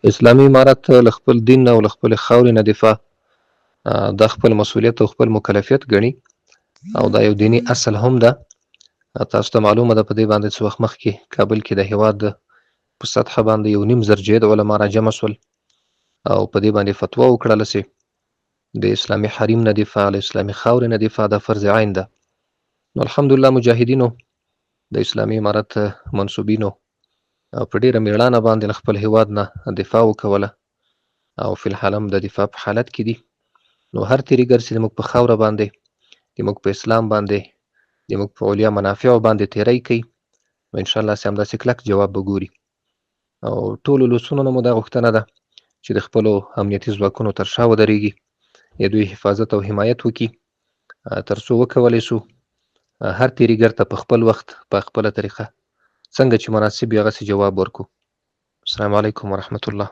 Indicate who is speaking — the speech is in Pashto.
Speaker 1: اسلامي امارت له خپل دین او له خپلې خاورې نه دفاع دا خپل مسؤلیت او خپل مکلفیت ګڼي او دا یو دینی اصل هم ده. تاسو ته معلومه ده په دې باندې څه وخت مخکې کابل کې د هیواد په سطحه باندې 1.5 زره علما راجمع شول او په دې باندې فتوا وکړله چې د اسلامي حریم نه دفاع، له اسلامي خاورې نه دفاع دا فرض عین ده. نو الحمدلله مجاهدینو د اسلامي امارت منصوبینو په ډیره میړانه باندې له خپل هیواد نه دفاع وکوله او فی الحال هم د دفاع په حالت کې دي. نو هر تیریګر چې زموږ په خاوره باندې، زموږ په اسلام باندې، زموږ په علیا منافعو باندې تیری کوي، نو انشاءالله چې همداسې کلک جواب به ګوري. او ټولو لوڅونو نه مو دا غوښتنه ده چې د خپلو امنیتي ځواکونو تر شا ودرېږي، د دوی حفاظت او حمایت وکړي، تر څو وکولی شو هر تیریګر ته په خپل وخت په خپله طریقه څنګه چې مناسب وي هغسې جواب ورکړو. السلام علیکم ورحمة الله.